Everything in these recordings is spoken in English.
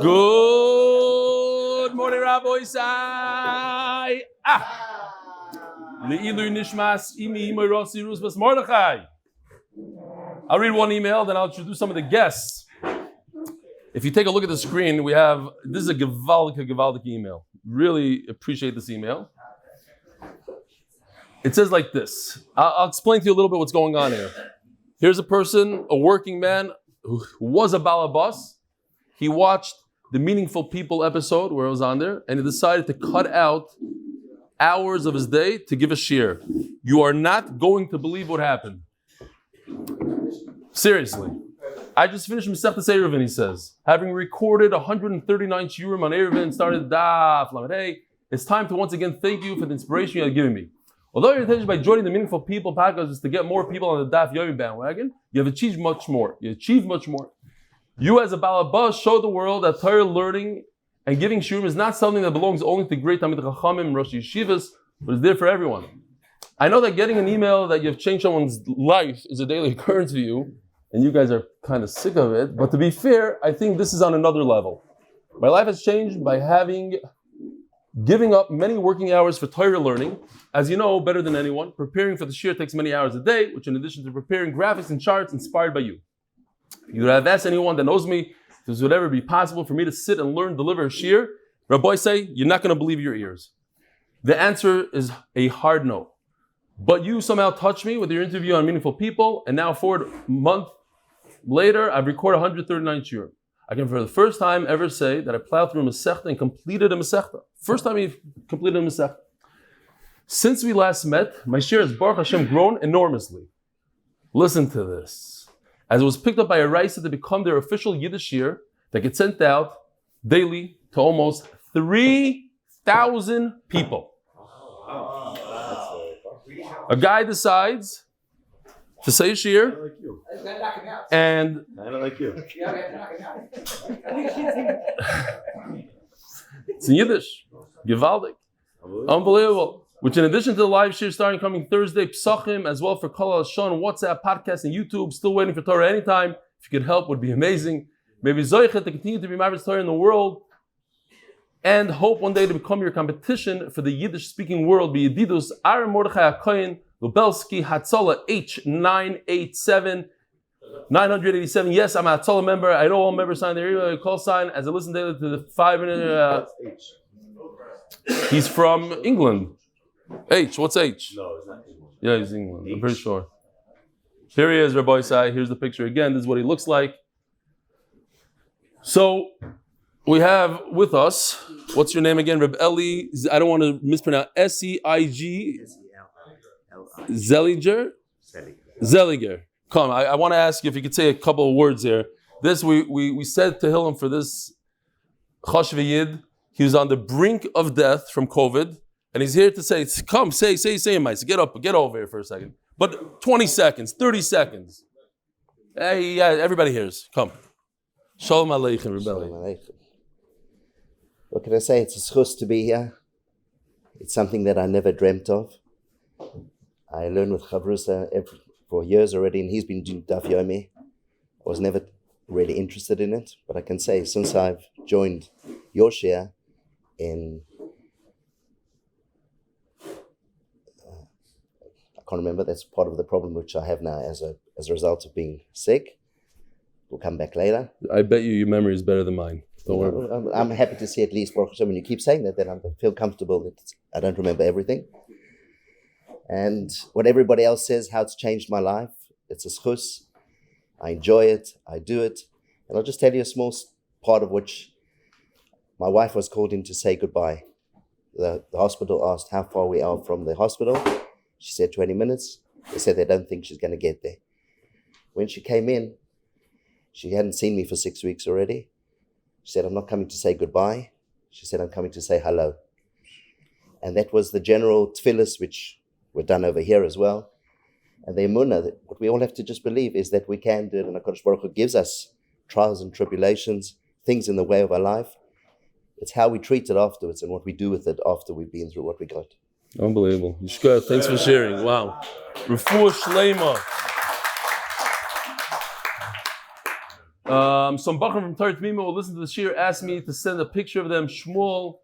Good morning, Rabbi Sai. Leilu Nishmas imi Rossi Rusbas Mordechai. I'll read one email, then I'll introduce some of the guests. If you take a look at the screen, we have, this is a gewaldige email. Really appreciate this email. It says like this. I'll explain to you a little bit what's going on here. Here's a person, a working man, who was a balabas. He watched the Meaningful People episode where I was on there, and he decided to cut out hours of his day to give a shir. You are not going to believe what happened. Seriously. I just finished Masechtas Eruvin, he says. Having recorded 139 shiurim on Eruvin, started Daf Lamed. Hey, it's time to once again thank you for the inspiration you have given me. Although your intention by joining the Meaningful People podcast is to get more people on the Daf-Yomi-Man bandwagon, you have achieved much more. You as a balabas show the world that Torah learning and giving shiurim is not something that belongs only to great Talmid Chachamim and Rosh Yeshivas, but is there for everyone. I know that getting an email that you've changed someone's life is a daily occurrence for you, and you guys are kind of sick of it, but to be fair, I think this is on another level. My life has changed by giving up many working hours for Torah learning. As you know better than anyone, preparing for the shir takes many hours a day, which in addition to preparing graphics and charts inspired by you. You would have asked anyone that knows me if this would ever be possible for me to sit and learn, deliver a shir. Rabbi say, you're not going to believe your ears. The answer is a hard no. But you somehow touched me with your interview on Meaningful People, and now a month later, I've recorded 139 shiurim. I can for the first time ever say that I plowed through a Masechta and completed a Masechta. First time I've completed a Masechta. Since we last met, my shir has Baruch Hashem grown enormously. Listen to this. As it was picked up by a Weiss to become their official Yiddish shir that gets sent out daily to almost 3,000 people. A guy decides to say a shir, and I don't like you. It's in Yiddish, gewaldig, unbelievable. Which, in addition to the live shir starting coming Thursday, Psachim, as well for Kol Shon, WhatsApp, podcast, and YouTube. Still waiting for Torah anytime. If you could help, would be amazing. Maybe Zoichet to continue to be Maverick's Torah in the world, and hope one day to become your competition for the Yiddish-speaking world. Be Yedidus R Mordechai HaKoyen Lubelski Hatzala H987. Yes, I'm a Hatzala member. I know all members sign their call sign as I listen daily to the 5-minute. He's from England. H. What's H? No, it's not England. Yeah, he's England. I'm pretty sure. Here he is, Rabbi Sai. Here's the picture again. This is what he looks like. So we have with us. What's your name again? Reb Eli. I don't want to mispronounce. Seig. Zeliger. Come, I want to ask you if you could say a couple of words here. This we said to Hillel for this Chashuv Yid. He was on the brink of death from COVID, and he's here to say, "Come, say, Weiss. Get up, get over here for a second." But 20 seconds, 30 seconds. Hey, yeah, everybody hears. Come. Shalom Aleichem, Reb Eli. What can I say? It's a Lzchus to be here. It's something that I never dreamt of. I learned with Chavrusa for years already, and he's been doing Daf-Yomi. I was never really interested in it, but I can say since I've joined your share in, I can't remember, that's part of the problem which I have now as a result of being sick. We'll come back later. I bet you your memory is better than mine. Don't worry. I'm happy to see at least, Baruch Hashem, when you keep saying that, then I feel comfortable that I don't remember everything. And what everybody else says, how it's changed my life, it's a Lzchus. I enjoy it, I do it. And I'll just tell you a small part of which my wife was called in to say goodbye. The hospital asked how far we are from the hospital. She said 20 minutes. They said they don't think she's going to get there. When she came in, she hadn't seen me for 6 weeks already. She said, I'm not coming to say goodbye. She said, I'm coming to say hello. And that was the general tefillas, which were done over here as well. And the emunah, that what we all have to just believe is that we can do it, and HaKadosh Baruch Hu gives us trials and tribulations, things in the way of our life. It's how we treat it afterwards and what we do with it after we've been through what we got. Unbelievable. Yishka, thanks for sharing. Wow. Refuah Shilayma. Some Bachram from Torah Tmima will listen to the shir, asked me to send a picture of them. Shmuel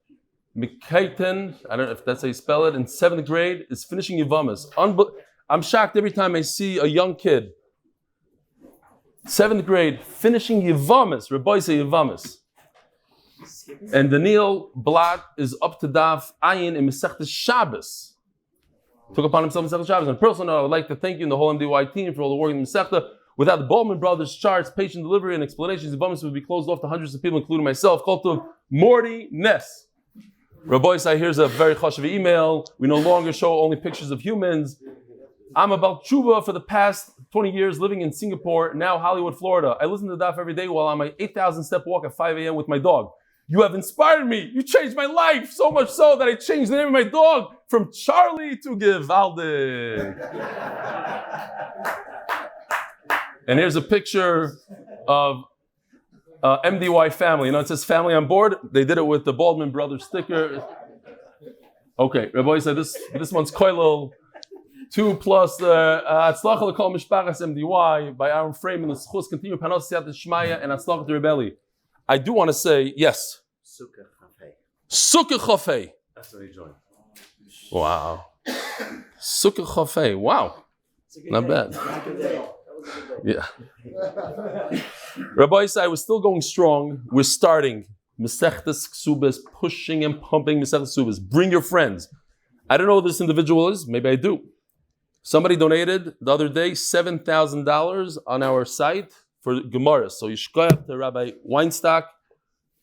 Mikaiten, I don't know if that's how you spell it, in 7th grade, is finishing Yevamos. I'm shocked every time I see a young kid, 7th grade, finishing Yevamos, Rabbi say Yevamos. And Daniel Blatt is up to Daf Ayin in Masechtas Shabbos. Took upon himself Masechtas Shabbos. On a personal note, I would like to thank you and the whole MDY team for all the work in the Masechta. Without the Baldwin brothers' charts, patient delivery, and explanations, Yevamos would be closed off to hundreds of people, including myself. Called to Morty Ness. Rabbi Sai, here's a very chashuv email. We no longer show only pictures of humans. I'm about tshuva for the past 20 years, living in Singapore, now Hollywood, Florida. I listen to Daf every day while on my 8,000 step walk at 5 a.m. with my dog. You have inspired me. You changed my life, so much so that I changed the name of my dog from Charlie to Givaldi. And here's a picture of MDY Family. You know, it says family on board. They did it with the Baldwin Brothers sticker. Okay, Rabbi said this one's Koilel 2 plus hatzlacha l'kol mishpachas MDY by Ahron Fraiman, Lzchus, continue parnasah, siyadta, dishmaya, and hatzlacha to rebelli. I do want to say, yes. Sukkah chafei. That's what he joined. Wow. Sukkah chafei. Wow. Not bad. Yeah. Rabbi said, we're still going strong. We're starting. Mesechtas Ksubas, pushing and pumping Mesechtas Ksubas. Bring your friends. I don't know who this individual is. Maybe I do. Somebody donated the other day $7,000 on our site for Gemara. So Yishkoyach to Rabbi Weinstock.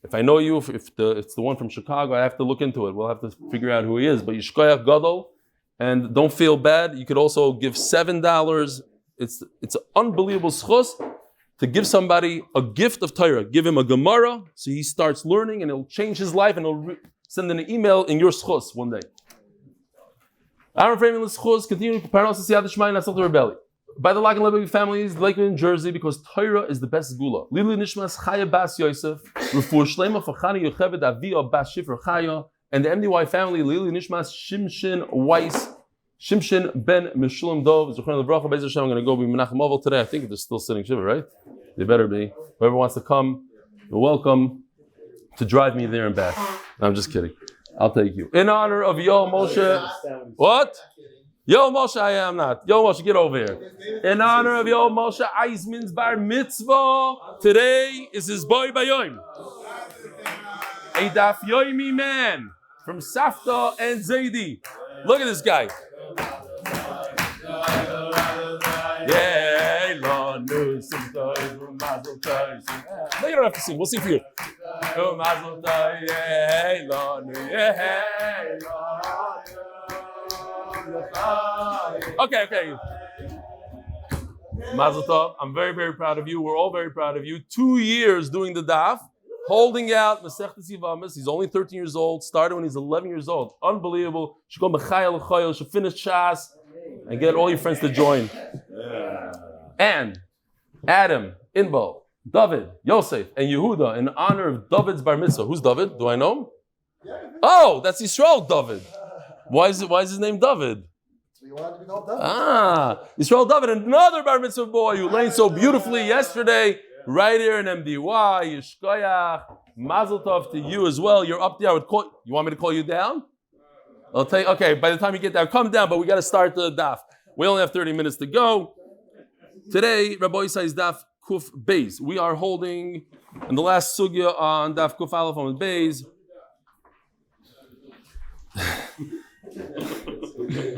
If I know you, if it's the one from Chicago, I have to look into it. We'll have to figure out who he is. But Yishkoyach Gadol. And don't feel bad. You could also give $7. It's an unbelievable schus to give somebody a gift of Torah. Give him a Gemara, so he starts learning, and it'll change his life, and he'll send an email in your schus one day. Ahron Fraiman Lzchus, continuing parnasah, siyadta, dishmaya, and hatzlacha to rebelli. By the Lock and Lebovic families, Lakewood NJ, because Torah is the best segulah. Leilu Nishmas, Chaya bas Yosef, Refuah Shilayma for Yochebed, Aviya bas Shifra, and the MDY family, Leilu Nishmas, Shimshon, Weiss, Shimshon ben Meshulam Dov, Zchon Levracha, Beis Hashem. I'm going to go be Menachem Oval today. I think they're still sitting Shiva, right? They better be. Whoever wants to come, you're welcome to drive me there and back. No, I'm just kidding. I'll take you. In honor of Yoel Moshe. What? Yoel Moshe, I am not. Yoel Moshe, get over here. In honor of Yoel Moshe Eisman's bar mitzvah, today is his boy Bayoim. A Daf-Yomi-Man from Safta and Zaidi. Look at this guy. Yeah, Lord, no, you don't have to sing. We'll sing for you. Okay. Mazel tov. I'm very, very proud of you. We're all very proud of you. 2 years doing the daf, holding out Masechtas Yevamos. He's only 13 years old. Started when he's 11 years old. Unbelievable. Should go Mechayel Choyel. Should finish Shas and get all your friends to join. And Adam, Inbal, David, Yosef, and Yehuda in honor of David's bar mitzvah. Who's David? Do I know him? Oh, that's Yisrael David. Why is his name David? So you wanted to be called David. Yisrael David, another bar mitzvah boy who learned so beautifully yesterday, right here in MDY. Yishkoyach, Mazel Tov to you as well. You're up there. You want me to call you down? I'll tell you. Okay, by the time you get down, come down. But we got to start the daf. We only have 30 minutes to go. Today, Rabbi says Daf Kuf Beis. We are holding in the last sugya on Daf Kuf Aleph Amud Beis.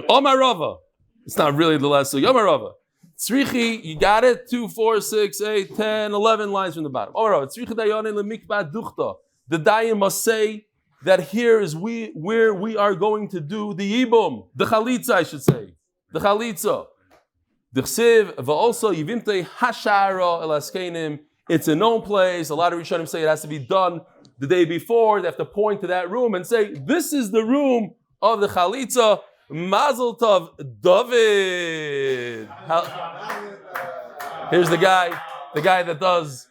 Omar Rava. It's not really the last sugya. Omar Rava. Tzrichi, you got it? 2, 4, 6, 8, 10, 11 lines from the bottom. Omar Rava. Tzrichi dayane lemikba duchta. The dayan must say that here is where we are going to do the yibum, the chalitza, I should say, the chalitza. It's a known place. A lot of Rishonim say it has to be done the day before. They have to point to that room and say, this is the room of the chalitza. Mazel tov, David. Here's the guy that does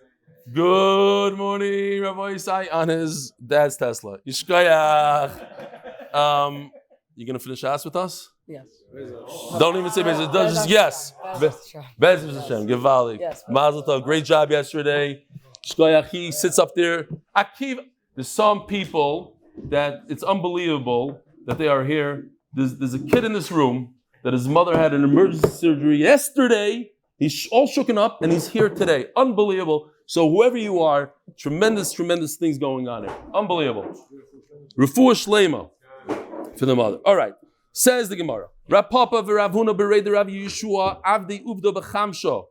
good morning, Rabbi Isai, on his dad's Tesla. Yishkoyach. You going to finish Shas with us? Yes. Don't even say Bezos. Just yes. Bezos Hashem. Gevali. Yes. Mazel tov. Great job yesterday. Shkoyach. He sits up there. Akiv. There's some people that it's unbelievable that they are here. There's a kid in this room that his mother had an emergency surgery yesterday. He's all shooken up and he's here today. Unbelievable. So whoever you are, tremendous things going on here. Unbelievable. Refuah Shilayma for the mother. All right. Says the Gemara. Rav Papa v'Rav Huna b'Reid Rav Yeshua avdi uvda b'chamsha.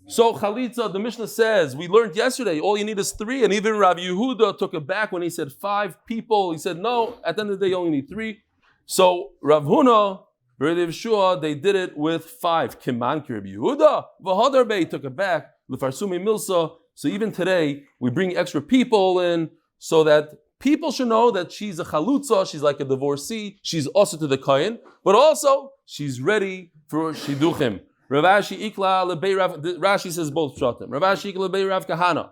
So chalitza, the Mishnah says, we learned yesterday, all you need is 3, and even Rav Yehuda took it back when he said 5 people. He said, no, at the end of the day, you only need 3. So Rav Huna, Rav Yeshua, they did it with 5. Kiman ki Rav Yehuda, v'hodar bey took it back. L'farsumi milsa. So even today, we bring extra people in so that people should know that she's a chalutza, she's like a divorcee, she's also to the kohen, but also she's ready for shiduchim. Ravashi ikla lebei Rav. Rashi says both pshatim. Ravashi ikla lebei Rav Kahana.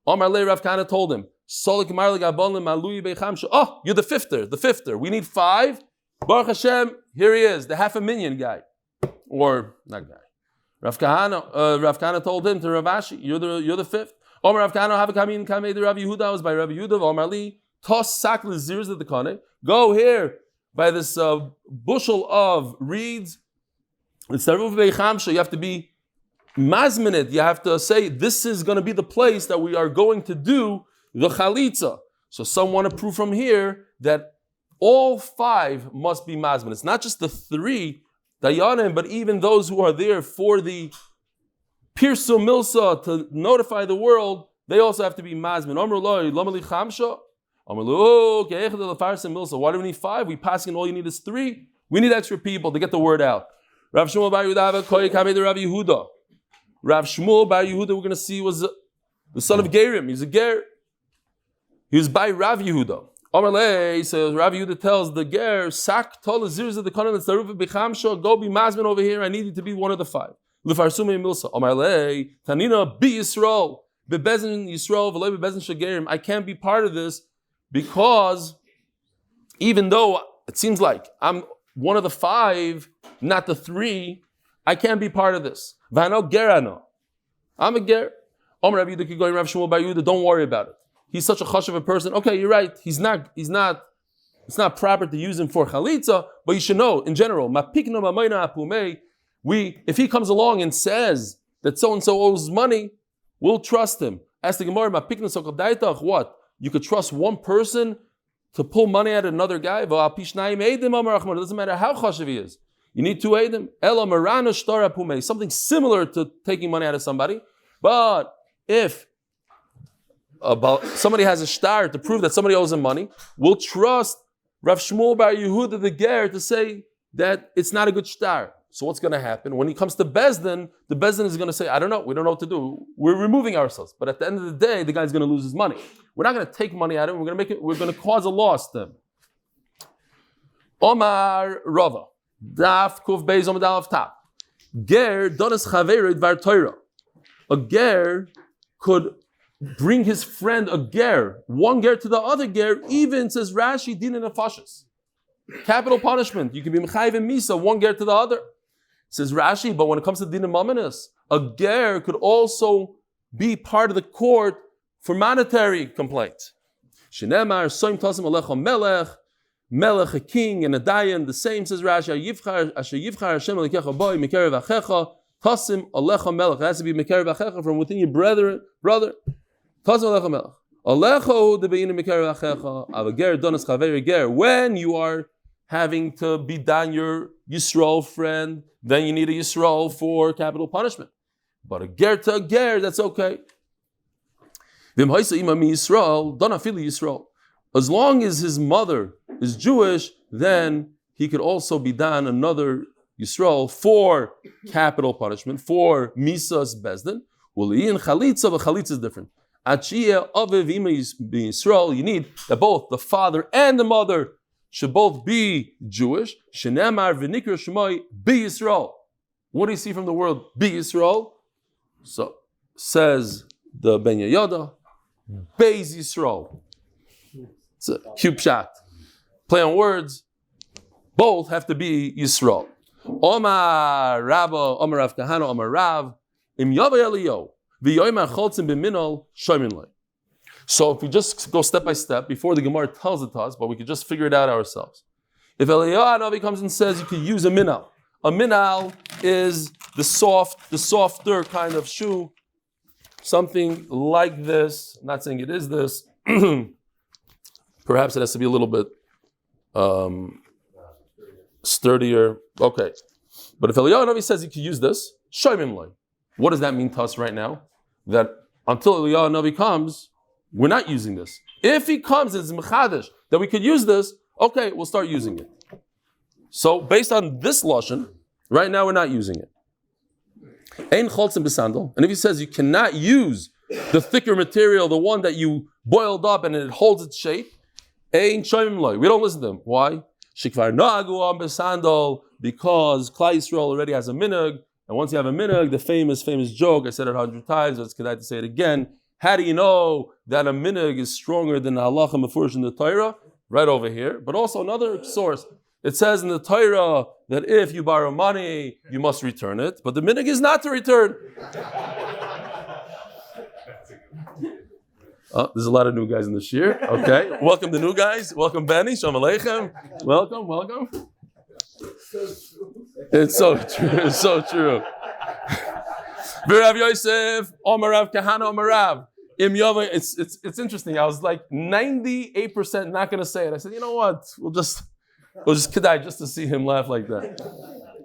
Omar le Rav Kahana told him, Solik mar legabon lemalui beichamsha. Oh, you're the fifter. We need 5. Baruch Hashem, here he is, the 500,000 guy, or not guy. Rav Kahana told him to Ravashi, you're the 5th. Omar Rav Kahana have a kamin kamei the Rav Yehuda was by Rav Yehuda. Omar li tos sak lezirs of the kane. Go here by this bushel of reeds. You have to be mazminit. You have to say, this is going to be the place that we are going to do the chalitza. So some want to prove from here that all 5 must be mazminit. It's not just the 3 dayanim, but even those who are there for the pirsu milsa to notify the world, they also have to be mazmin. Why do we need 5? We pass in all you need is 3. We need extra people to get the word out. Rav Shmuel bar Yehuda kamei the Rav Yehuda. Rav Shmuel bar Yehuda, we're going to see, was the son of Gerim. He's a Ger. He was by Rav Yehuda. Omar lei, so Rav Yehuda tells the Ger, sak tol zirs of the kohen that's the roof of bichamsha. Go be mazmin over here. I need you to be one of the 5. L'farsume milsa. Omar lei, tanina be Yisrael, bebezin Yisrael, v'lei bebezin shagerim. I can't be part of this because even though it seems like I'm one of the 5, not the 3, I can't be part of this. V'ano gerano. I'm a ger. Omer Rav Yehuda going Rav Shmuel bar Yehuda. Don't worry about it. He's such a chush of a person. Okay, you're right. It's not proper to use him for chalitza, but you should know in general. If he comes along and says that so and so owes money, we'll trust him. Ask the Gemara, what? You could trust one person to pull money out of another guy? It doesn't matter how chashiv he is. You need 2 eidim. Something similar to taking money out of somebody. But if somebody has a shtar to prove that somebody owes him money, we'll trust Rav Shmuel bar Yehuda the Ger to say that it's not a good shtar. So what's going to happen? When he comes to Bezdin, the Bezdin is going to say, I don't know, we don't know what to do. We're removing ourselves. But at the end of the day, the guy's going to lose his money. We're not going to take money out of him. We're going to cause a loss to him. Omar Rava. Daf Kuf Beis Amud Aleph Tap. Ger donas chaveru dvar Torah. A ger could bring his friend a ger, one ger to the other ger, even says Rashi din and nefashos. Capital punishment. You can be mechayiv and misa, one ger to the other. Says Rashi, but when it comes to din and mamanis, a ger could also be part of the court for monetary complaints. Shenemar soim tasim alecha melech, melech a king and a dayan. The same says Rashi. Asher yivchar Hashem alekecha boy mikerev achecha tasim alecha melech. It has to be mikerev achecha from within your brother. Tasim alecha melech. Alecha debeinu mikerev achecha avager donas chaveri ger. When you are having to be down your Yisrael friend, then you need a Yisrael for capital punishment. But a ger to a ger, that's okay. As long as his mother is Jewish, then he could also be down another Yisrael for capital punishment, for Misas Bezdin. Chalitza, but Chalitza is different. You need that both the father and the mother should both be Jewish. Shenemar v'nikra shemai be Yisrael. What do you see from the word be Yisrael? So says the Ben Yehoyada, Beis Yisrael. It's a cute shot. Play on words. Both have to be Yisrael. Omar Rabba, Omar Rav Kahana, Omar Rav, Im Yava Eliyo, V'yoyma Choltzim B'minol, Shoymin Loi. So if we just go step by step, before the Gemara tells it to us, but we could just figure it out ourselves. If Eliyahu Hanavi comes and says you could use a minal is the softer kind of shoe, something like this. I'm not saying it is this. Perhaps it has to be a little bit sturdier. Okay. But if Eliyahu Hanavi says you could use this, Shoymim Loi. What does that mean to us right now? That until Eliyahu Hanavi comes, we're not using this. If he comes, it's mechadish that we could use this. Okay, we'll start using it. So based on this lashon, right now we're not using it. Ein choltzim b'sandal, and if he says you cannot use the thicker material, the one that you boiled up and it holds its shape, ein shoymim loy. We don't listen to them. Why? Shikvar nagu am b'sandal, because Klal Yisrael already has a minhag, and once you have a minhag, the famous joke, I said it 100 times, but it's good to say it again. How do you know that a minhag is stronger than the halacha mefurish in the Torah? Right over here. But also another source. It says in the Torah that if you borrow money, you must return it. But the minhag is not to return. There's a lot of new guys in the shir. Okay. Welcome the new guys. Welcome Benny. Shalom Aleichem. Welcome. It's so true. It's so true. Rav Yosef, Omar Rav Kahana, Omar Rav. It's interesting. I was like 98% not going to say it. I said, you know what? We'll just kedai just to see him laugh like that.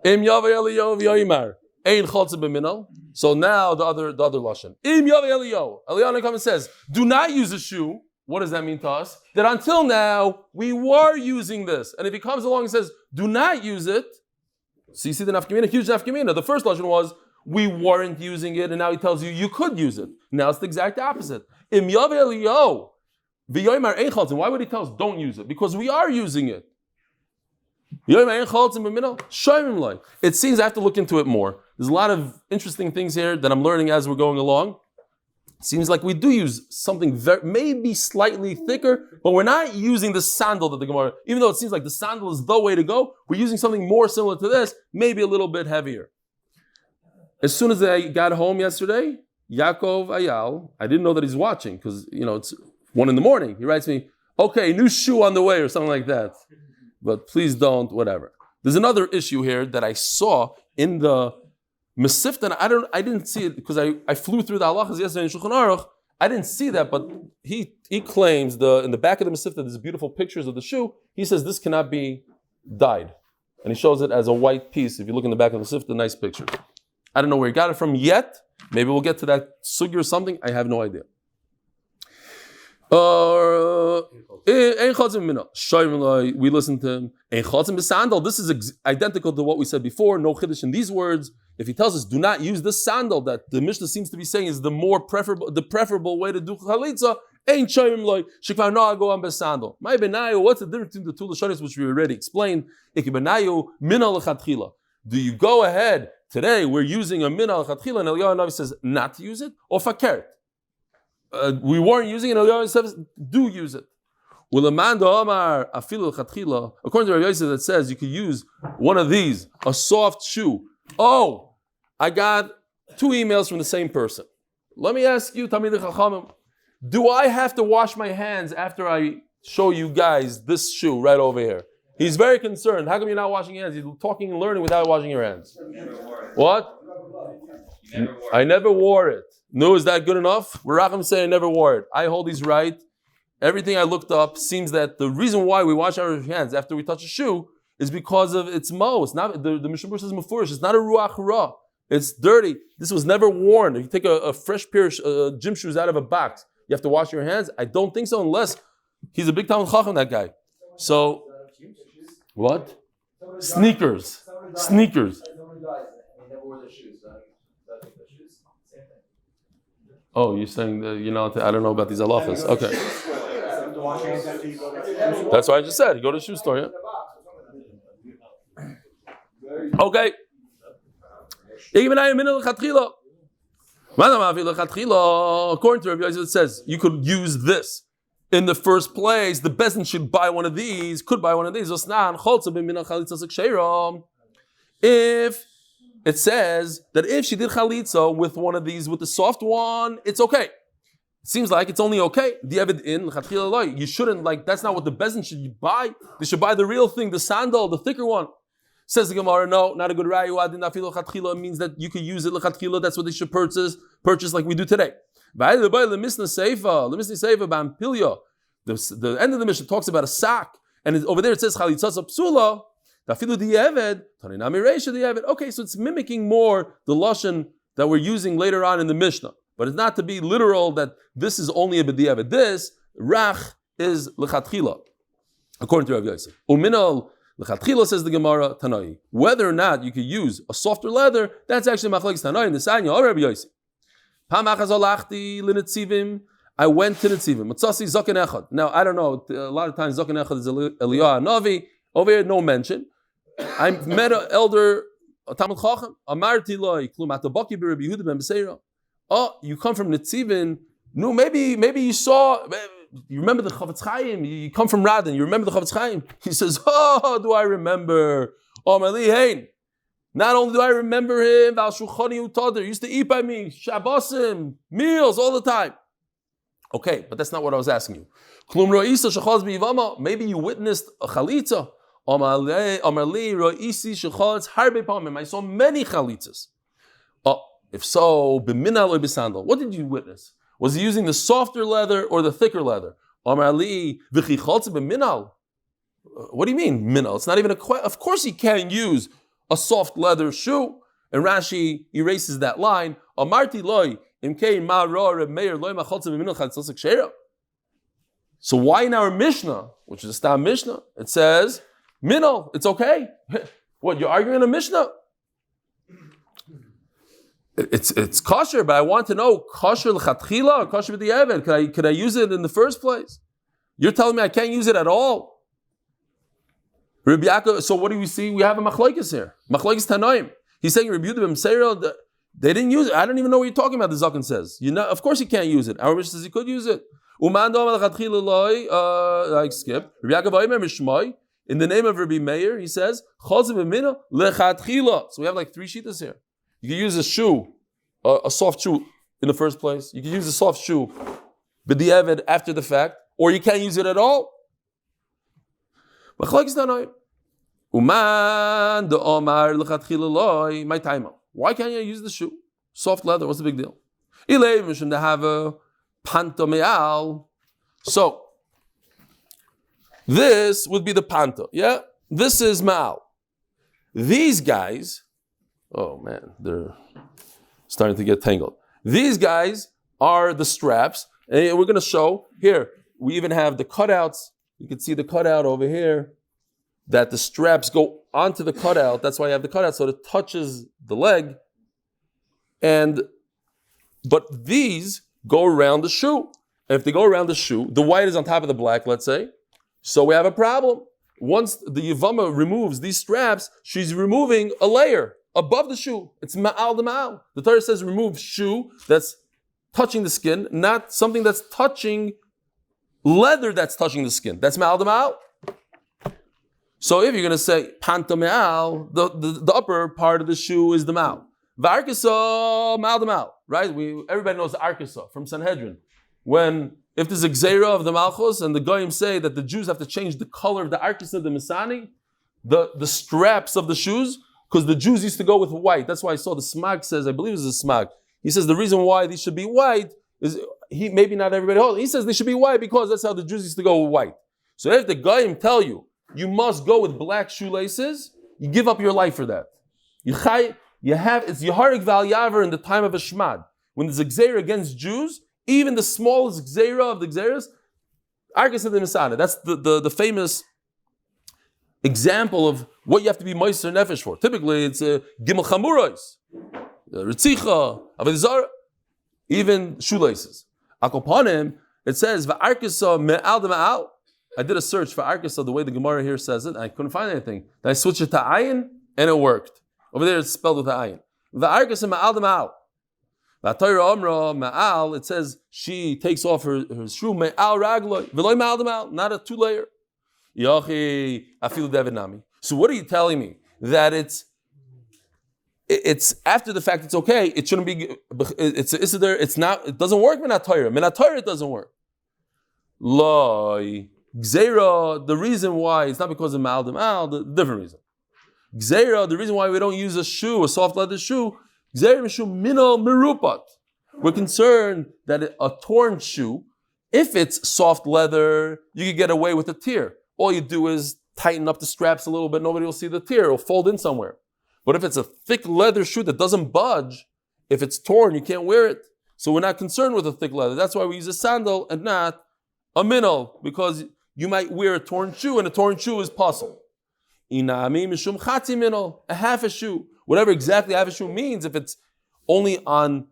Im Yava Eliyo v'yoyimar ein choltzim b'minol. So now the other lashon. Im Yava Eliyo. Eliyahu comes and says, do not use a shoe. What does that mean to us? That until now we were using this, and if he comes along and says, do not use it. So you see the nafkamina, huge nafkamina. The first lashon was, we weren't using it, and now he tells you you could use it. Now it's the exact opposite. Im Yav Eliyo v'yoymar ein choltzim. Why would he tell us don't use it? Because we are using it. It seems I have to look into it more. There's a lot of interesting things here that I'm learning as we're going along. It seems like we do use something maybe slightly thicker, but we're not using the sandal that the Gemara, even though it seems like the sandal is the way to go, we're using something more similar to this, maybe a little bit heavier. As soon as I got home yesterday, Yaakov Ayal, I didn't know that he's watching because, it's 1 a.m. He writes me, okay, new shoe on the way or something like that. But please don't, whatever. There's another issue here that I saw in the Mesifta. I didn't see it because I flew through the halachas yesterday in Shulchan Aruch. I didn't see that, but he claims in the back of the Mesifta there's beautiful pictures of the shoe. He says this cannot be dyed. And he shows it as a white piece. If you look in the back of the Mesifta, nice picture. I don't know where he got it from yet. Maybe we'll get to that sugi or something. I have no idea. We listen to him. This is identical to what we said before. No chiddush in these words. If he tells us, do not use this sandal that the Mishnah seems to be saying is the preferable way to do chalitza, ain't shoyim loy shekvar noago am besandal. My benayu, what's the difference between the two lashonis which we already explained? Benayu minal lechatchila. Do you go ahead today? We're using a minal lechatchila, and Eliyahu Navi says not to use it, or fakert. We weren't using it, and Eliyahu says do use it. According to Rav Yosef, that says you could use one of these, a soft shoe. Oh, I got 2 emails from the same person. Let me ask you, Talmidei Chachamim, do I have to wash my hands after I show you guys this shoe right over here? He's very concerned. How come you're not washing your hands? You're talking and learning without washing your hands. What? I never wore it. No, is that good enough? Racham say I never wore it. I hold these right. Everything I looked up seems that the reason why we wash our hands after we touch a shoe is because of its mo. It's not the Mishnah says mefurish. It's not a ruach ra. It's dirty. This was never worn. If you take a fresh pair of gym shoes out of a box, you have to wash your hands. I don't think so, unless he's a big Talmid Chacham, that guy. So, what? Sneakers. Oh, you're saying that I don't know about these halachas. Okay. That's what I just said. You go to the shoe store, yeah? Okay. According to Rabbi Yosef, it says you could use this. in the first place, the Bezdin should buy one of these, could buy one of these. If it says that if she did chalitza with one of these, with the soft one, it's okay. It seems like it's only okay. You shouldn't, that's not what the Bezdin should buy. They should buy the real thing, the sandal, the thicker one. Says the Gemara, no, not a good rayu. It means that you could use it. That's what they should purchase like we do today. The end of the Mishnah talks about a sack, and over there it says chalitzas psula. Okay, so it's mimicking more the lashon that we're using later on in the Mishnah, but it's not to be literal that this is only a b'diavad. This rach is lechatchila, according to Rav Yosef. Uminal lechatchila, says the Gemara Tanai. Whether or not you could use a softer leather, that's actually machlokes Tanai in the Sanya or Rav Yosef. I went to Netzivim. Matzasi zaken echad. Now I don't know. A lot of times zaken echad is Eliyahu Navi. Over here, no mention. I met an elder, a Talmud Chacham. Amarti loy klum atabaki b'Rabbi Yehuda ben Beseira. Oh, you come from Netzivim. No, maybe you saw. You remember the Chavetz Chaim. You come from Radin. You remember the Chavetz Chaim. He says, "Oh, do I remember? Oh, Mali Hein. Not only do I remember him, he used to eat by me, Shabbosim, meals all the time." Okay, but that's not what I was asking you. Maybe you witnessed a chalitza. I saw many chalitzas. If so, what did you witness? Was he using the softer leather or the thicker leather? What do you mean, minal? It's not even a question. Of course he can't use a soft leather shoe. And Rashi erases that line. So why in our Mishnah, which is a Stam Mishnah, it says, minal, it's okay. What, you're arguing a Mishnah? It's kosher, but I want to know, kosher l'chatchila or kosher b'di'evet? Could I use it in the first place? You're telling me I can't use it at all? Rabbi Yaakov, so what do we see? We have a machlokes here. Machlokes Tanoim. He's saying Rabbi Yehuda ben Beseira, they didn't use it. I don't even know what you're talking about, the Zaken says. Of course he can't use it. Our Mishnah says he could use it. I skip. Rabbi Yaakov in the name of Rabbi Meir, he says, so we have like three shittas here. You can use a shoe, a soft shoe in the first place. You can use a soft shoe, b'di'evet, after the fact, or you can't use it at all. Why can't you use the shoe? Soft leather, what's the big deal? So, this would be the panta, yeah? This is ma'al. These guys, oh man, they're starting to get tangled. These guys are the straps, and we're going to show here. We even have the cutouts. You can see the cutout over here, that the straps go onto the cutout. That's why I have the cutout, so it touches the leg. But these go around the shoe. And if they go around the shoe, the white is on top of the black, let's say. So we have a problem. Once the Yevama removes these straps, she's removing a layer above the shoe. It's ma'al the ma'al. The Torah says remove shoe that's touching the skin, not something that's touching leather that's touching the skin. That's ma'al the ma'al. So if you're going to say panta me'al, the upper part of the shoe is the ma'al. V'arkisa ma'al the ma'al, right? Everybody knows the arkisa from Sanhedrin. If there's a gzeira of the Malchus and the Goyim say that the Jews have to change the color of the arkisa, the Misani, the straps of the shoes, because the Jews used to go with white. That's why I saw the Smag says, I believe it's a Smag. He says the reason why these should be white is, maybe not everybody holds. He says they should be white because that's how the Jews used to go with white. So if the Goyim tell you must go with black shoelaces, you give up your life for that. It's Yeharik Val Yaver in the time of a Shmad. When there's a gzeira against Jews, even the smallest gzeira of the gzeiras, Arkis of the Misana. That's the famous example of what you have to be Meiser Nefesh for. Typically, it's Gimel Chamurais, Ritzicha, Avedizar, even shoelaces. Akopanim, it says, V'arkisa me'al de me'al. I did a search for Arkisa, the way the Gemara here says it, and I couldn't find anything. Then I switched it to Ayin, and it worked. Over there, it's spelled with Ayin. V'arkisa me'al de me'al. Torah Amra Ma'al, it says she takes off her shoe, Ma'al Ragloi, Veloy Ma'al Demal, not a 2-layer. Yachi Afilu Devinami. So what are you telling me? That it's after the fact, it's okay. It shouldn't be. It's not. It doesn't work. Minat Torah. It doesn't work. Loi Gzeira. The reason why it's not because of Ma'al Demal. The different reason. Gzeira. The reason why we don't use a soft leather shoe. Gzeira Mishu Mino Merupat. We're concerned that a torn shoe, if it's soft leather, you could get away with a tear. All you do is tighten up the straps a little bit. Nobody will see the tear. It'll fold in somewhere. But if it's a thick leather shoe that doesn't budge, if it's torn, you can't wear it. So we're not concerned with a thick leather. That's why we use a sandal and not a minnow, because you might wear a torn shoe, and a torn shoe is puzzle. Inami mishum chatzi minnow, a half a shoe. Whatever exactly half a shoe means, if it's only on,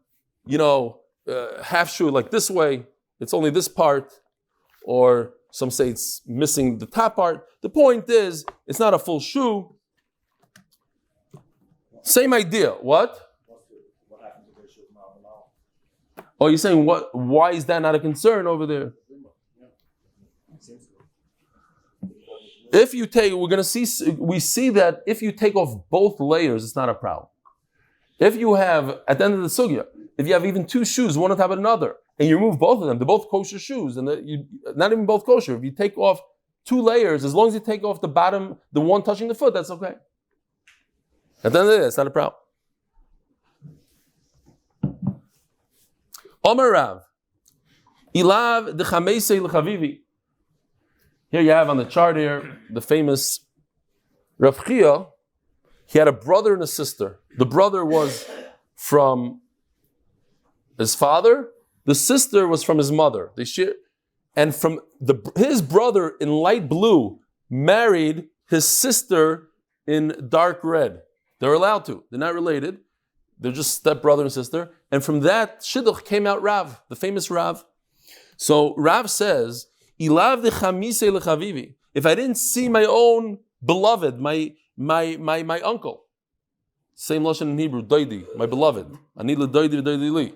half shoe like this way, it's only this part, or some say it's missing the top part. The point is, it's not a full shoe. Same idea. What happens if they shoot now? Oh, you're saying what? Why is that not a concern over there? If you take, we see that if you take off both layers, it's not a problem. If you have, at the end of the sugya, if you have even 2 shoes, one on top of another, and you remove both of them, they're both kosher shoes, and not even both kosher. If you take off 2 layers, as long as you take off the bottom, the one touching the foot, that's okay. At the end of the day, it's not a problem. Omer Rav, Ilav de Chameisei L'Chavivi. Here you have on the chart here, the famous Rav Chia. He had a brother and a sister. The brother was from his father. The sister was from his mother. And from his brother in light blue married his sister in dark red. They're allowed to. They're not related. They're just stepbrother and sister. And from that shidduch came out Rav, the famous Rav. So Rav says, Ilav de chamise lechavivi. If I didn't see my own beloved, my uncle, same lashon in Hebrew, doidi, my beloved, ani le doidi v'doidi li.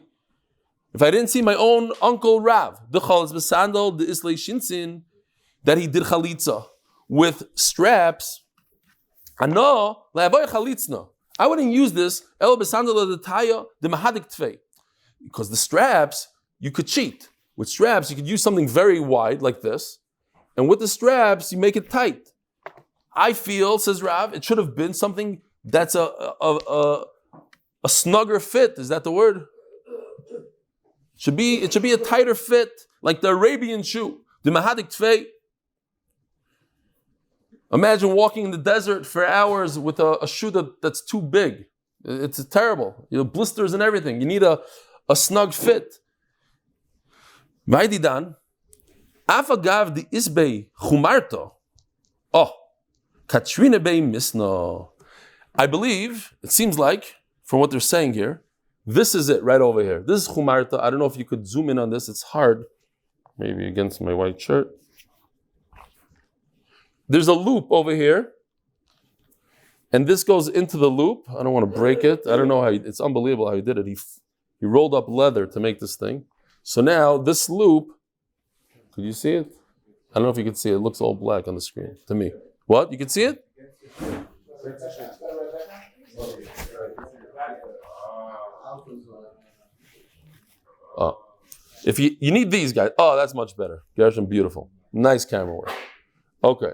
If I didn't see my own uncle Rav, the chalas b'sandal, the islay Shimson, that he did chalitza with straps, I wouldn't use this because the straps, you could cheat. With straps, you could use something very wide like this, and with the straps, you make it tight. I feel, says Rav, it should have been something that's a snugger fit. Is that the word? It should be a tighter fit, like the Arabian shoe. The mahadik tfei. Imagine walking in the desert for hours with a shoe that's too big. It's terrible. Blisters and everything. You need a snug fit. Vaididan, afagav the isbei chumarto. Oh, katrina bei misno. I believe, it seems like, from what they're saying here, this is it right over here. This is chumarta. I don't know if you could zoom in on this. It's hard. Maybe against my white shirt. There's a loop over here. And this goes into the loop. I don't want to break it. I don't know how it's unbelievable how he did it. He rolled up leather to make this thing. So now this loop, could you see it? I don't know if you can see it. It looks all black on the screen to me. What? You can see it? Oh. If you need these guys. Oh, that's much better. Gershon, beautiful. Nice camera work. Okay.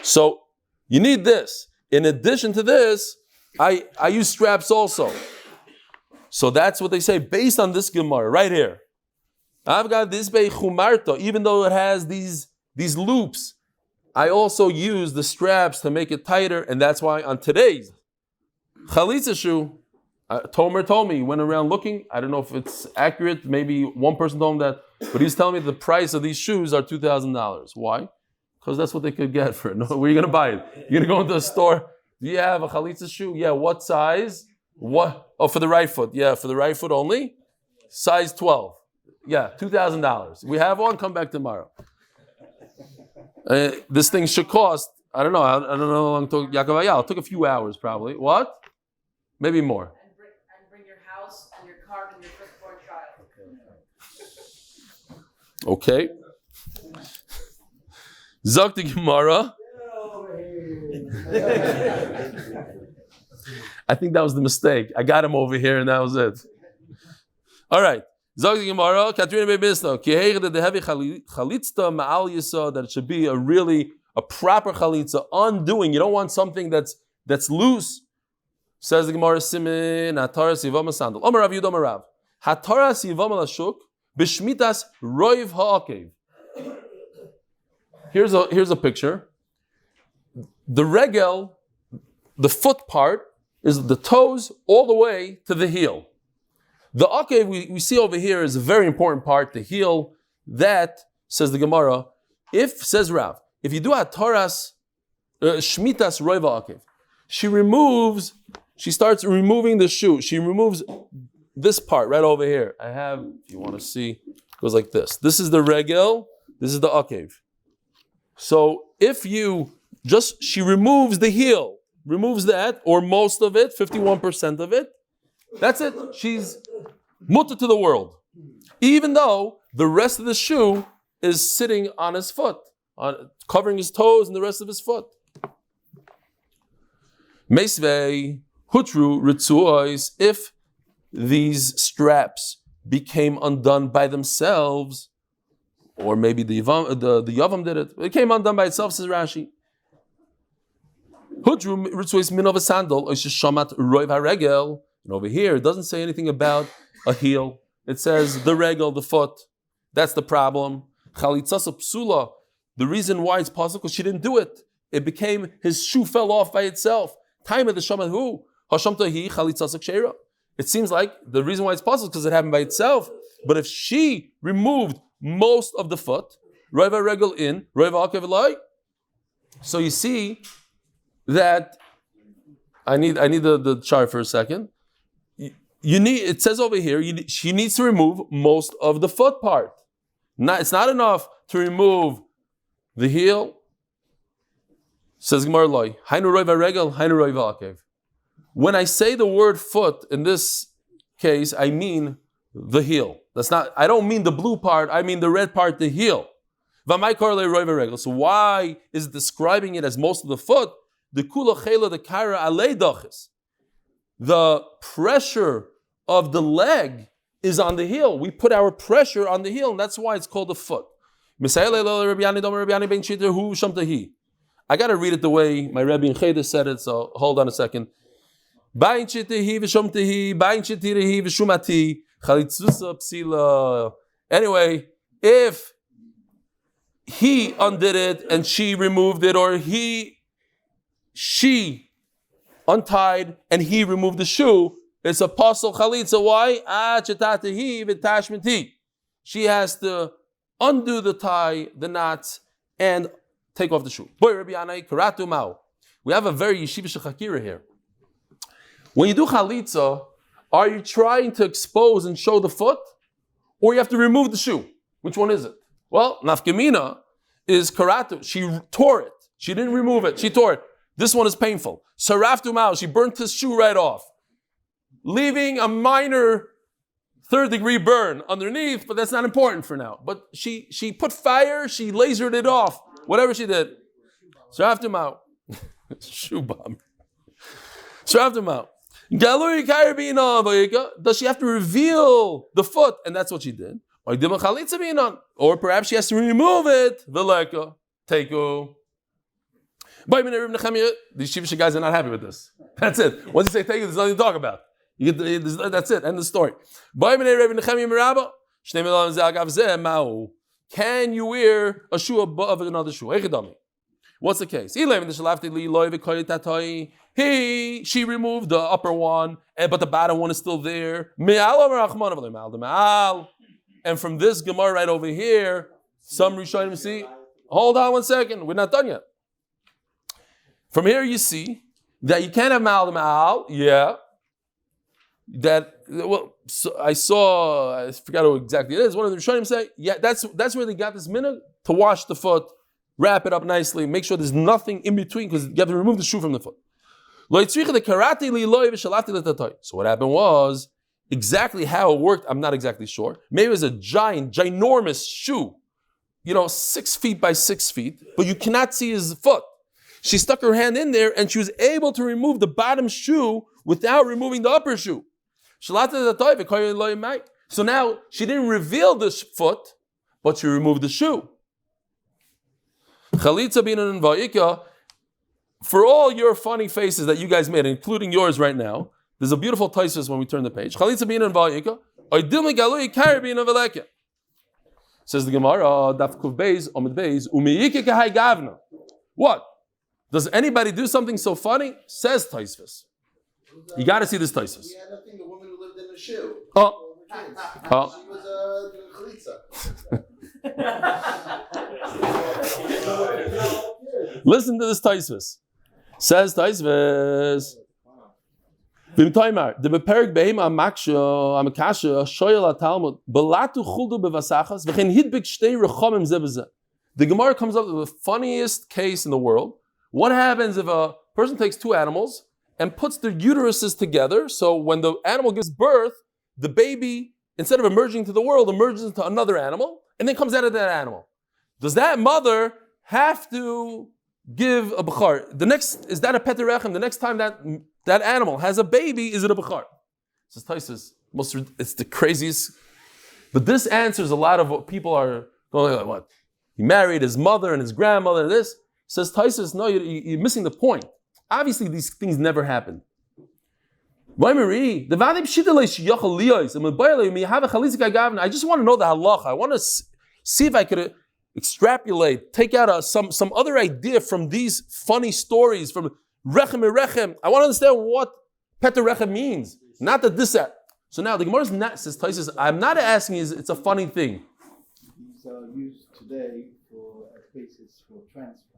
So you need this. In addition to this, I use straps also. So that's what they say based on this Gemara right here. I've got this bei chumarto, even though it has these loops. I also use the straps to make it tighter, and that's why on today's chalitza shoe, Tomer told me, he went around looking. I don't know if it's accurate. Maybe one person told him that, but he's telling me the price of these shoes are $2,000. Why? Because that's what they could get for it. No, where are you going to buy it? You're going to go into a store. Do you have a chalitza shoe? Yeah, what size? What? Oh, for the right foot. Yeah, for the right foot only. Size 12. Yeah, $2,000. We have one. Come back tomorrow. This thing should cost, I don't know how long it took Yaakov Ayal. It took a few hours probably. What? Maybe more. And bring your house and your car and your Okay. Zok the Gemara. I think that was the mistake. I got him over here and that was it. All right. Zok the Gemara. Katrina Bebisno. Kiheir the heavy chalitzta ma'al yisa, that it should be a proper chalitza, undoing. You don't want something that's loose. Says the Gemara, Simin, Hataras Yevamos sandal. Omar Rav Yud Omar Rav. Hataras Yevamos lashuk b'shmitas roiv ha'akev. Here's a picture. The regel, the foot part, is the toes all the way to the heel. The akev we see over here is a very important part, the heel. That, says the Gemara, says Rav, if you do hataras shmitas roiv ha'akev, she starts removing the shoe. She removes this part right over here. I have, if you want to see, it goes like this. This is the regel, this is the akev. So if she removes the heel, removes that, or most of it, 51% of it, that's it. She's mutter to the world. Even though the rest of the shoe is sitting on his foot, covering his toes and the rest of his foot. Meisvei hutru ritzuos, if these straps became undone by themselves, or maybe the Yavam did it. It came undone by itself, says Rashi. Hudru ritzuos min of a sandal, or shamat roiv haregel. And over here, it doesn't say anything about a heel. It says the regel, the foot. That's the problem. Chalitzas psula. The reason why it's possible, because she didn't do it. It became, his shoe fell off by itself. Time of the shamat who? Hashamta hi chalitzas kshera. It seems like the reason why it's possible is because it happened by itself. But if she removed most of the foot, roiva regel in, roiva akev elai. So you see that I need the chart for a second. It says over here, she needs to remove most of the foot part. It's not enough to remove the heel. Says Gemara Loi, hainu roiva regel, hainu roiva akev. When I say the word foot in this case, I mean the heel. I don't mean the blue part, I mean the red part, the heel. So why is it describing it as most of the foot? The kula chela the kara alei dachis. The pressure of the leg is on the heel. We put our pressure on the heel, and that's why it's called a foot. I got to read it the way my Rebbe in Cheder said it, so hold on a second. Anyway, if he undid it and she removed it, or she untied and he removed the shoe, it's a pasal chalitza. Why? She has to undo the tie, the knots, and take off the shoe. We have a very yeshivish chakira here. When you do chalitza, are you trying to expose and show the foot, or you have to remove the shoe? Which one is it? Well, nafkamina is karatu. She tore it. She didn't remove it. She tore it. This one is painful. Saraftu mao. She burnt his shoe right off, leaving a minor 3rd-degree burn underneath, but that's not important for now. But she put fire. She lasered it off. Whatever she did. Saraftu mao. Shoe bomb. Saraftu mao. Does she have to reveal the foot? And that's what she did. Or perhaps she has to remove it. The Yeshivish guys are not happy with this. That's it. Once you say take it, there's nothing to talk about. That's it. End of story. Can you wear a shoe above another shoe? What's the case? She removed the upper one, but the bottom one is still there. And from this Gemara right over here, some Rishonim see, hold on one second, we're not done yet. From here you see that you can't have ma'al ma'al, yeah. I forgot who exactly it is. One of the Rishonim say, yeah, that's where they got this minute to wash the foot, wrap it up nicely, make sure there's nothing in between, because you have to remove the shoe from the foot. So what happened was, exactly how it worked, I'm not exactly sure. Maybe it was a ginormous shoe, 6 feet by 6 feet, but you cannot see his foot. She stuck her hand in there and she was able to remove the bottom shoe without removing the upper shoe. So now she didn't reveal the foot, but she removed the shoe. For all your funny faces that you guys made, including yours right now, there's a beautiful taisus when we turn the page. Says the Gemara, Daf-Yomi-Man, Amud Beis, what? Does anybody do something so funny? Says Taisvis. You got to see this Taisvis. Yeah, I think the woman who lived in the shoe. Oh. She was a chalitza. Listen to this Taisvis. Says Taisvis. The Gemara comes up with the funniest case in the world. What happens if a person takes two animals and puts their uteruses together, so when the animal gives birth, the baby, instead of emerging to the world, emerges into another animal, and then comes out of that animal? Does that mother have to give a b'char? Is that a peter rechem? The next time that animal has a baby, is it a b'char? Says Taisus, it's the craziest. But this answers a lot of what people are going like, what? He married his mother and his grandmother and this. Says Taisus, no, you're missing the point. Obviously, these things never happen. I just want to know the halacha. I want to see if I could extrapolate, take out some other idea from these funny stories, from rechem and rechem. I want to understand what peter rechem means. Not that this. So now the Gemara says, Taisus, I'm not asking you, it's a funny thing. These are used today for as basis for transplants.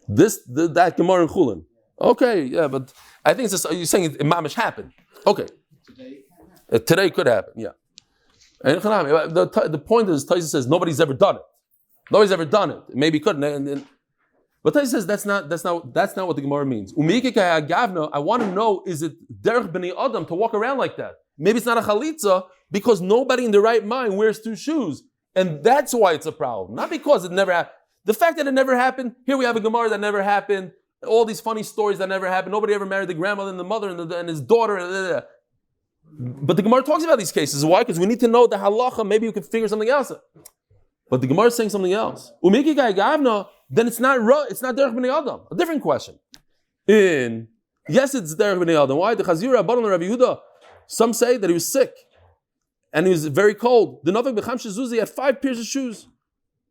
That Gemara in Chulin. Okay, yeah, but I think it's just, you're saying it mamish happened. Okay. Today could happen, yeah. And the point is, Taisus says nobody's ever done it. Nobody's ever done it. Maybe couldn't. But Taisus says that's not what the Gemara means. I want to know, is it derech b'nei adam to walk around like that? Maybe it's not a chalitza because nobody in their right mind wears two shoes, and that's why it's a problem. Not because it never happened. The fact that it never happened. Here we have a Gemara that never happened. All these funny stories that never happened. Nobody ever married the grandmother and the mother and his daughter. But the Gemara talks about these cases. Why? Because we need to know the halacha. Maybe you can figure something else out. But the Gemara is saying something else. Then it's not derech b'nei adam. A different question. Yes, it's derech b'nei adam. Why? The Chazira Rabbanon Rabbi Yehuda. Some say that he was sick and he was very cold. The Novak B'cham Shezuzi had 5 pairs of shoes.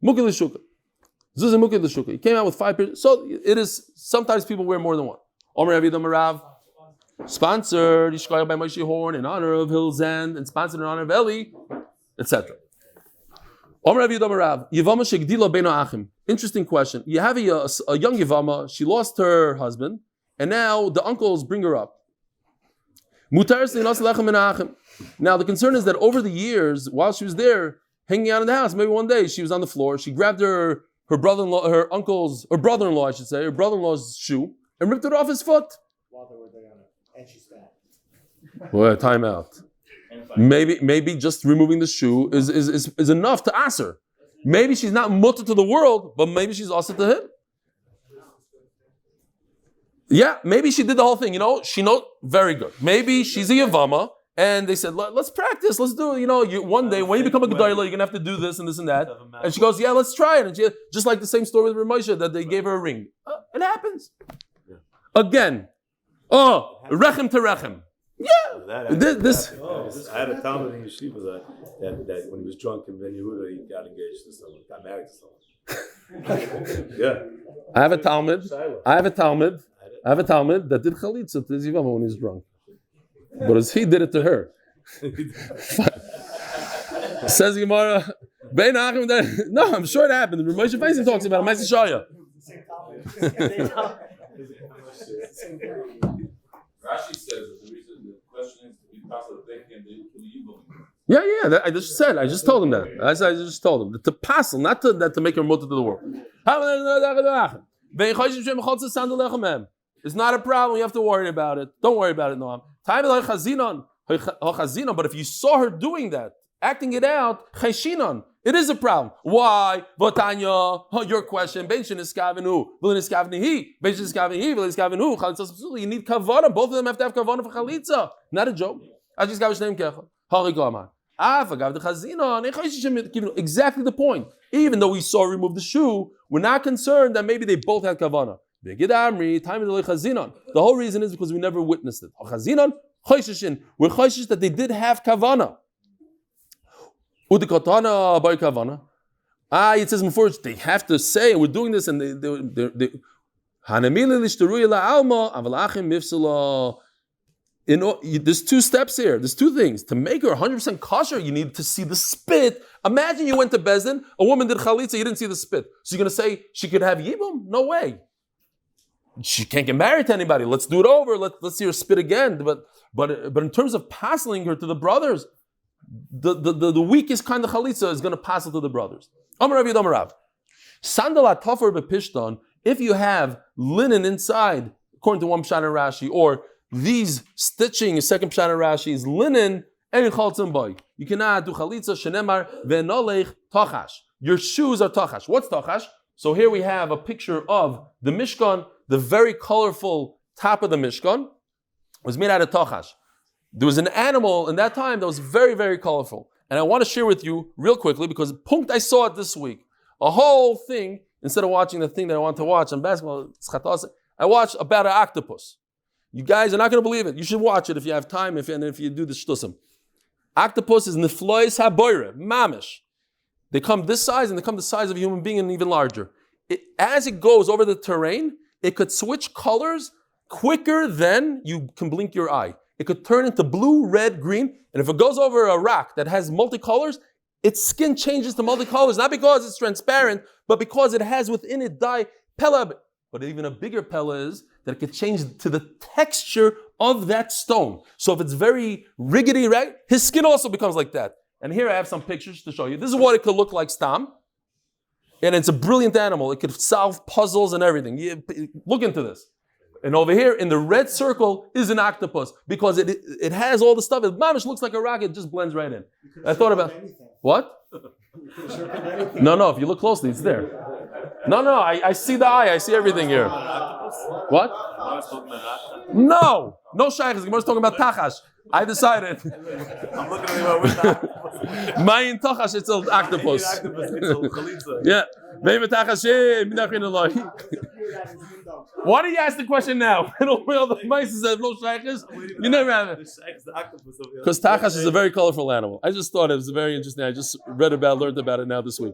Mukil l'shuka. Zuzi mukil l'shuka. He came out with 5 pairs. So it is. Sometimes people wear more than one. Omer Rabbi Yehuda Marav. Sponsored Yishkoyach by Moshe Horn in honor of Hillel Zand and sponsored in honor of Eli, etc. Interesting question. You have a young Yevama, she lost her husband, and now the uncles bring her up. Now the concern is that over the years, while she was there, hanging out in the house, maybe one day she was on the floor, she grabbed her brother-in-law, her brother-in-law, I should say, her brother-in-law's shoe, and ripped it off his foot. While they were there on it. And she's back. Well, time out. Maybe just removing the shoe is enough to ask her. Maybe she's not mutter to the world, but maybe she's also to him. Yeah, maybe she did the whole thing. She knows very good. Maybe she's a Yevama, and they said, let's practice. Let's do it. One day when you become a Gedolah, you're gonna have to do this and this and that. And she goes, yeah, let's try it. And she, just like the same story with Moshe that they gave her a ring. It happens. Again. Oh, rechem to rechem. Yeah. This. I had a Talmud in Yeshiva that when he was drunk in Ben Yehuda, he got engaged to someone, got married to someone. Yeah. I have a Talmud that did chalitza to his Yevama when he was drunk. But as he did it to her. Says Gemara, no, I'm sure it happened. Moshe Weiss talks about it. Moshe Shaya. Rashi says that the reason the question is to be possible they can do evil. Yeah. I just told him that. I just told him to passel, not to make her mutter to the world. It's not a problem. You have to worry about it. Don't worry about it, Noam. But if you saw her doing that, acting it out, it is a problem. Why? Your question. You need kavanah. Both of them have to have kavanah for chalitza. Not a joke. Exactly the point. Even though we saw her remove the shoe, we're not concerned that maybe they both had kavanah. The whole reason is because we never witnessed it. We're choishish that they did have kavanah. It says before they have to say, and we're doing this, and there's two steps here. There's two things. To make her 100% kosher, you need to see the spit. Imagine you went to Bezdin, a woman did chalitza, you didn't see the spit. So you're going to say she could have yibum? No way. She can't get married to anybody. Let's do it over. Let's see her spit again. But in terms of passing her to the brothers, the weakest kind of chalitza is going to pass it to the brothers. Amar Rav. Sandal atafar bepishton. If you have linen inside, according to one pshat and Rashi, or these stitching, second pshat and Rashi, is linen and chaltzim boy. You cannot do chalitza shenemar ve'nolech tachash. Your shoes are tachash. What's tachash? So here we have a picture of the Mishkan. The very colorful top of the Mishkan was made out of tachash. There was an animal in that time that was very, very colorful. And I want to share with you real quickly because I saw it this week. A whole thing, instead of watching the thing that I want to watch on basketball, I watched about an octopus. You guys are not going to believe it. You should watch it if you have time, if you do the shtusim. Octopus is niflois haboire, mamish. They come this size and they come the size of a human being and even larger. As it goes over the terrain, it could switch colors quicker than you can blink your eye. It could turn into blue, red, green, and if it goes over a rock that has multicolors, its skin changes to multicolors, not because it's transparent, but because it has within it dye pella. But even a bigger pella is that it could change to the texture of that stone. So if it's very riggedy, right, his skin also becomes like that. And here I have some pictures to show you. This is what it could look like, stam. And it's a brilliant animal. It could solve puzzles and everything. Look into this. And over here, in the red circle, is an octopus because it has all the stuff. It mamish looks like a rock. It just blends right in. I thought about what? No. If you look closely, it's there. No. I see the eye. I see everything here. What? No shaykhs. The Gemara's talking about tachash. I decided. I'm looking at which octopus. Mayin tachash. It's an octopus. Yeah. Why do you ask the question now? And all the mice have no shaykhs. You never have it. Because tachash is a very colorful animal. I just thought it was very interesting. I just learned about it now this week.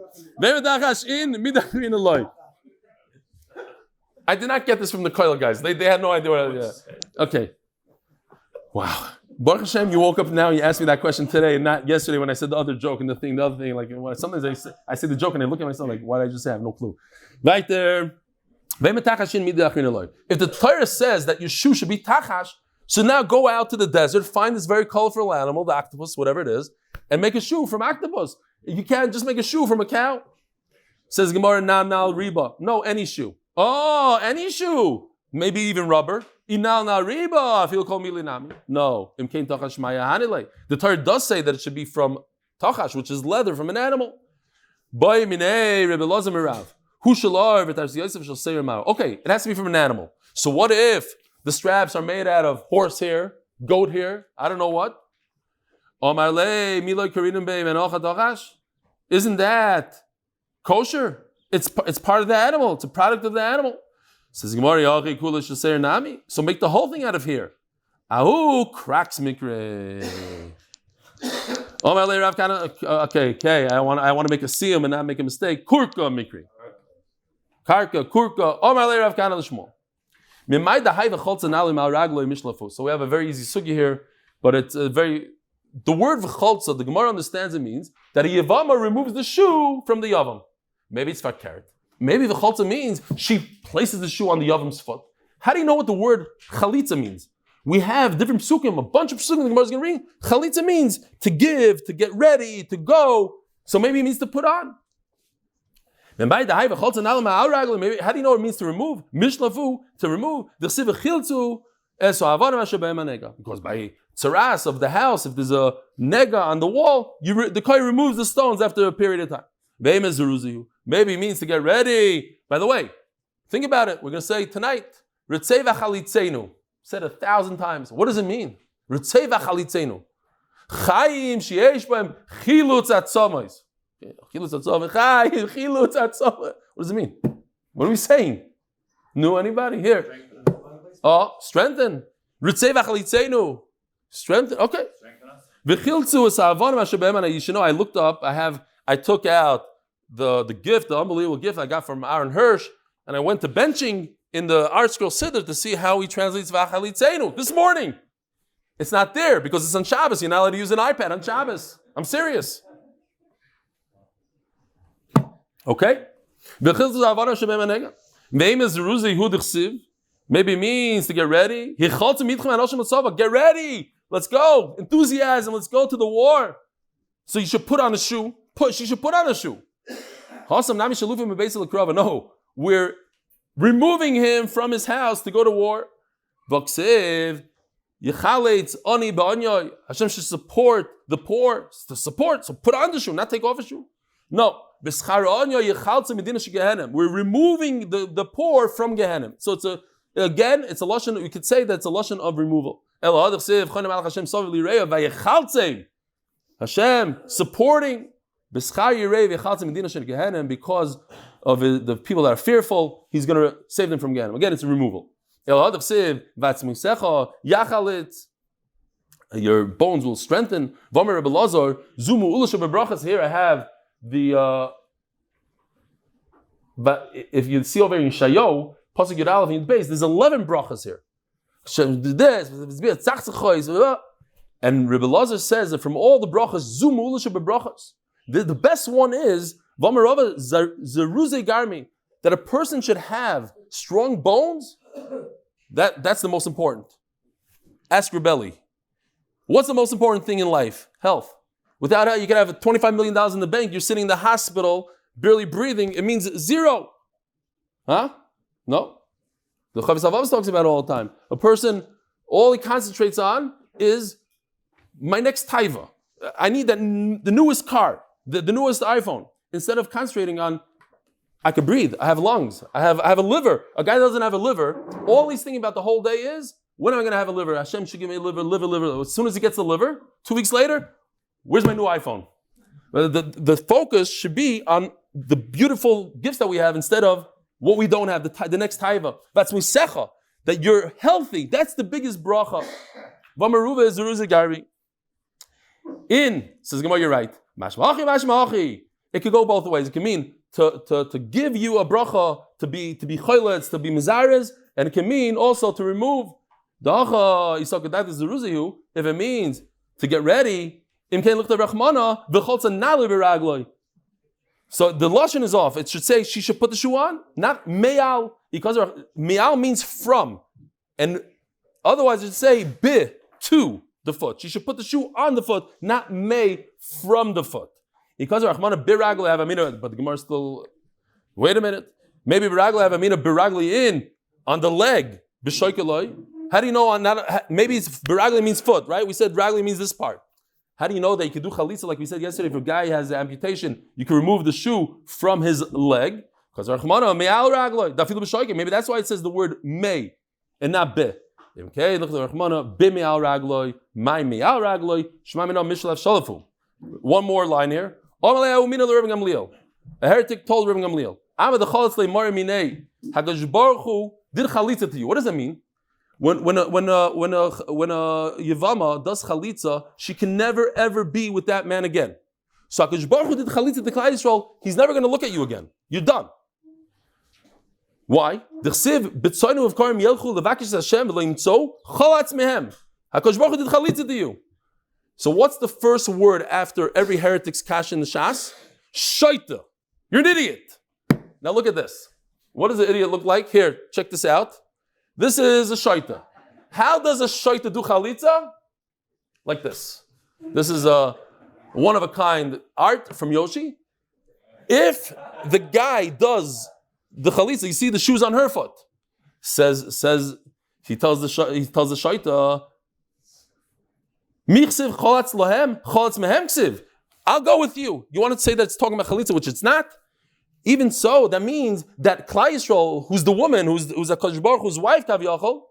I did not get this from the Koil guys. They had no idea what I was. Okay. Wow. Baruch Hashem, you woke up now and you asked me that question today and not yesterday when I said the other joke and the other thing. Like sometimes I say the joke and I look at myself like, why did I just say? I have no clue. Right there. If the Torah says that your shoe should be tachash, so now go out to the desert, find this very colorful animal, the octopus, whatever it is, and make a shoe from octopus. You can't just make a shoe from a cow. Says Gemara, nal riba. No, any shoe. Oh, any shoe. Maybe even rubber. Inal na riba, if you'll call me linami. No. The Torah does say that it should be from tachash, which is leather from an animal. Okay, it has to be from an animal. So what if the straps are made out of horse hair, goat hair, I don't know what? Isn't that kosher? It's part of the animal. It's a product of the animal. Says Gemara, so make the whole thing out of here. Ahu cracks mikre. Okay. I want to make a siyum and not make a mistake. Kurka mikre. Karka, kurka. Rav Kana l'shmo. So we have a very easy sugi here, but it's a very. The word v'cholza, the Gemara understands it means that a Yevama removes the shoe from the Yavam. Maybe it's fakert. Maybe the chalza means she places the shoe on the Yavam's foot. How do you know what the word chalitza means? We have different psukim, a bunch of psukim the Gemara is going to read. Chalitza means to give, to get ready, to go. So maybe it means to put on. Maybe, how do you know what it means to remove? Mishlafu, to remove. The Because by tzaras of the house, if there's a nega on the wall, the kohen removes the stones after a period of time. Maybe it means to get ready. By the way, think about it. We're going to say tonight, Ritzei v'chalitzenu. Said 1,000 times. What does it mean? Ritzei v'chalitzenu. Chayim sheyesh b'hem chilutz atzomois. Chilutz atzomois. Chayim chilutz atzomois. What does it mean? What are we saying? No, anybody here? Oh, strengthen. Ritzei v'chalitzenu. Strengthen. Okay. V'chiltzu is ha'avonim asher b'hem ana. You should know. I looked up. I took out the gift, the unbelievable gift I got from Aaron Hirsch, and I went to benching in the Art Scroll Siddur to see how he translates v'chalitzenu this morning. It's not there because it's on Shabbos. You're not allowed to use an iPad on Shabbos. I'm serious. Okay? Maybe it means to get ready. Get ready. Let's go. Enthusiasm. Let's go to the war. So you should put on a shoe. She should put on a shoe. No, we're removing him from his house to go to war. Hashem should support the poor. To support, so put on the shoe, not take off a shoe. No. We're removing the poor from Gehenna. So it's a lashon, we could say that's a lashon of removal. Hashem supporting because of the people that are fearful, he's going to save them from Gehenna. Again, it's a removal. Your bones will strengthen. Here I have the. But if you see over in Shayo, Pasuk Yud Aleph in Beis, there's 11 brachas here. And Rebbe Lazar says that from all the brachas, zumu ulasha bebrachas. The best one is Vamarava Zeruze Garmi, that a person should have strong bones. That's the most important. Ask your belly. What's the most important thing in life? Health. Without health, you can have $25 million in the bank, you're sitting in the hospital, barely breathing, it means zero. Huh? No. The Chavis Avavos talks about it all the time. A person, all he concentrates on is my next taiva. I need the newest car, the newest iPhone. Instead of concentrating on, I can breathe, I have lungs, I have a liver. A guy doesn't have a liver. All he's thinking about the whole day is, when am I going to have a liver? Hashem should give me a liver. As soon as he gets the liver, 2 weeks later, where's my new iPhone? The focus should be on the beautiful gifts that we have instead of what we don't have, the next taiva. That's misecha, that you're healthy. That's the biggest bracha. Vamaruva is zeruzagari. Says Gemara, you're right. Mashmachi. It could go both ways. It can mean to give you a bracha, to be choylets, to be mizares, and it can mean also to remove dacha isakat is zeruzihu. If it means to get ready, imkein lichta rachmana v'cholza nalu b'ragloi. So the lashon is off. It should say she should put the shoe on, not me'al, because me'al means from, and otherwise it should say bi to the foot. She should put the shoe on the foot, not me from the foot. Because Rahmana biragli have amina, but the Gemara still. Wait a minute. Maybe biragli have amina biragli in on the leg. B'shoikeloi. How do you know on that? Maybe it's biragli means foot, right? We said ragli means this part. How do you know that you could do chalitza like we said yesterday? If a guy has an amputation, you can remove the shoe from his leg. Because Rahmana me'al ragloi dafilu b'shoikel. Maybe that's why it says the word me and not be. Okay, look at the Rahmana bi me'al ragloi, my me'al ragloi, shema mina mishlav shalafu. One more line here. A heretic told Rebbe Gamliel, Hakadosh Baruch Hu did chalitza to you. What does that mean? When a Yevama does chalitza, she can never ever be with that man again. So Hakadosh Baruch Hu did chalitza to Klal Yisrael. He's never going to look at you again. You're done. Why? Hakadosh Baruch Hu did chalitza to you. So what's the first word after every heretic's kash in the Shas? Shaita. You're an idiot. Now look at this. What does an idiot look like? Here, check this out. This is a shaita. How does a shaita do chalitza? Like this. This is a one-of-a-kind art from Yoshi. If the guy does the chalitza, you see the shoes on her foot. Says He tells the shaita, Michsiv cholatz lohem, cholatz mehem ksiv. I'll go with you. You want to say that it's talking about chalitza, which it's not? Even so, that means that Klai Yisrael, who's the woman, who's a Kadosh Baruch Hu's wife, Tavyachol,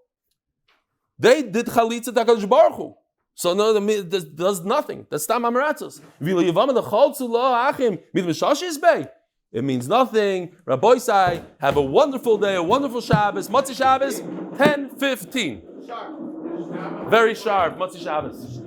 they did chalitza to Kadosh Baruch Hu. So no, that does nothing. That's tam amaratzos. It means nothing. Rabbi Sai, have a wonderful day, a wonderful Shabbos. Motzi Shabbos, 10:15. Very sharp. Motzi Shabbos.